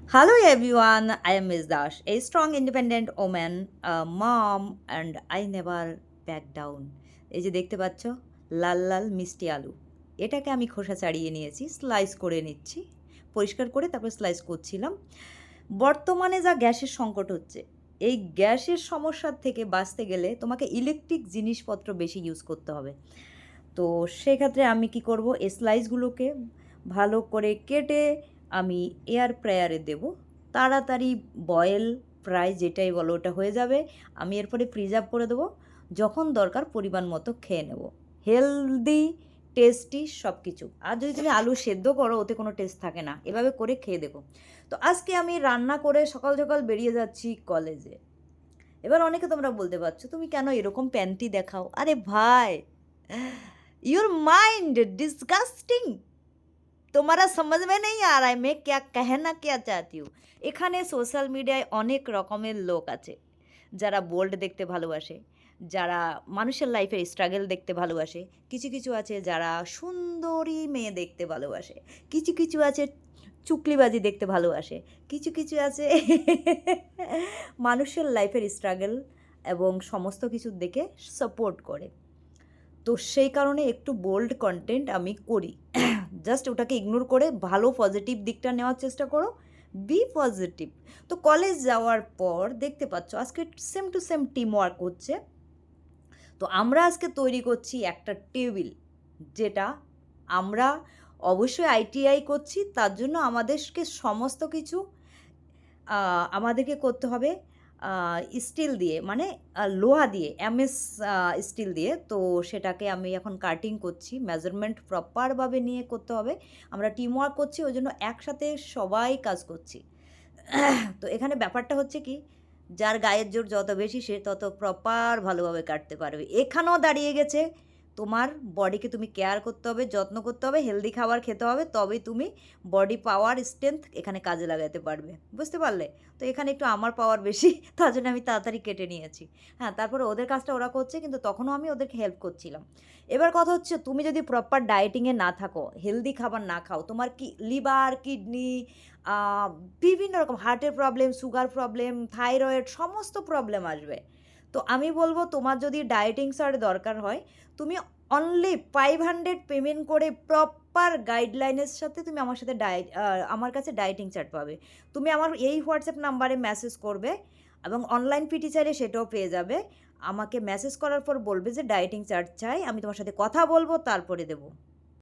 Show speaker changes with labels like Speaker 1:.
Speaker 1: Hello everyone, I am Ms. Dash, a strong independent woman, a mom, and I never back down. এই যে দেখতে পাচ্ছ লাল লাল মিষ্টি আলু, এটাকে আমি খোসা ছাড়িয়ে নিয়েছি, স্লাইস করে নিচ্ছি, পরিষ্কার করে তারপর স্লাইস করছিলাম। বর্তমানে যা গ্যাসের সংকট হচ্ছে, এই গ্যাসের সমস্যার থেকে বাঁচতে গেলে তোমাকে ইলেকট্রিক জিনিসপত্র বেশি ইউজ করতে হবে। তো সেক্ষেত্রে আমি কি করব, এই স্লাইসগুলোকে ভালো করে কেটে আমি এয়ার ফ্রায়ারে দেব। তাড়াতাড়ি বয়েল ফ্রাই যেটাই বলো ওটা হয়ে যাবে। আমি এরপরে প্রিজার্ভ করে দেবো, যখন দরকার পরিমাণ মতো খেয়ে নেব। হেলদি, টেস্টি সব কিছু। আর যদি তুমি আলু সেদ্ধ করো, ওতে কোনো টেস্ট থাকে না। এভাবে করে খেয়ে দেখো। তো আজকে আমি রান্না করে সকাল সকাল বেরিয়ে যাচ্ছি কলেজে। এবার অনেকে তোমরা বলতে পারছো, তুমি কেন এরকম প্যান্টি দেখাও? আরে ভাই, योर माइंड डिस्गस्टिंग, তোমারা समझ में नहीं आ रहा है मैं क्या कहना क्या चाहती हूँ। এখানে সোশ্যাল মিডিয়ায় অনেক রকমের লোক আছে, যারা বোল্ড দেখতে ভালোবাসে, যারা মানুষের লাইফের স্ট্রাগল দেখতে ভালোবাসে। কিছু কিছু আছে যারা সুন্দরী মেয়ে দেখতে ভালোবাসে, কিছু কিছু আছে চুকলিবাজি দেখতে ভালোবাসে, কিছু কিছু আছে মানুষের লাইফের স্ট্রাগল এবং সমস্ত কিছু দেখে সাপোর্ট করে। তো সেই কারণে একটু বোল্ড কন্টেন্ট আমি করি। জাস্ট ওটাকে ইগনোর করে ভালো পজিটিভ দিকটা নেওয়ার চেষ্টা করো, বি পজিটিভ। তো কলেজ যাওয়ার পর দেখতে পাচ্ছ আজকে same to same team work হচ্ছে। তো আমরা আজকে তৈরি করছি একটা টেবিল, যেটা আমরা অবশ্যই আইটিআই করছি, তার জন্য আমাদেরকে সমস্ত কিছু আমাদেরকে করতে হবে স্টিল দিয়ে, মানে লোহা দিয়ে, এমএস স্টিল দিয়ে। তো সেটাকে আমি এখন কাটিং করছি, মেজারমেন্ট প্রপারভাবে নিয়ে করতে হবে। আমরা টিম ওয়ার্ক করছি, ওই জন্য একসাথে সবাই কাজ করছি। তো এখানে ব্যাপারটা হচ্ছে কি, যার গায়ের জোর যত বেশি সে তত প্রপার ভালোভাবে কাটতে পারবে। এখানেও দাঁড়িয়ে গেছে, তোমার বডিকে তুমি কেয়ার করতে হবে, যত্ন করতে হবে, হেলদি খাবার খেতে হবে, তবেই তুমি বডি পাওয়ার স্ট্রেংথ এখানে কাজে লাগাতে পারবে। বুঝতে পারলে? তো এখানে একটু আমার পাওয়ার বেশি, তার জন্য আমি তাড়াতাড়ি কেটে নিয়েছি। হ্যাঁ, তারপরে ওদের কাজটা ওরা করছে, কিন্তু তখনও আমি ওদেরকে হেল্প করছিলাম। এবার কথা হচ্ছে, তুমি যদি প্রপার ডায়েটিংয়ে না থাকো, হেলদি খাবার না খাও, তোমার কি লিভার, কিডনি, বিভিন্ন রকম হার্টের প্রবলেম, সুগার প্রবলেম, থাইরয়েড, সমস্ত প্রবলেম আসবে। তো আমি বলবো, তোমার যদি ডায়েটিং চার্ট দরকার হয়, তুমি অনলি 500 পেমেন্ট করে প্রপার গাইডলাইনের সাথে তুমি আমার সাথে আমার কাছে ডায়েটিং চার্ট পাবে। তুমি আমার এই হোয়াটসঅ্যাপ নাম্বারে মেসেজ করবে, এবং অনলাইন পিটি চাইলে সেটাও পেয়ে যাবে। আমাকে মেসেজ করার পর বলবে যে ডায়েটিং চার্ট চাই, আমি তোমার সাথে কথা বলবো, তারপরে দেবো।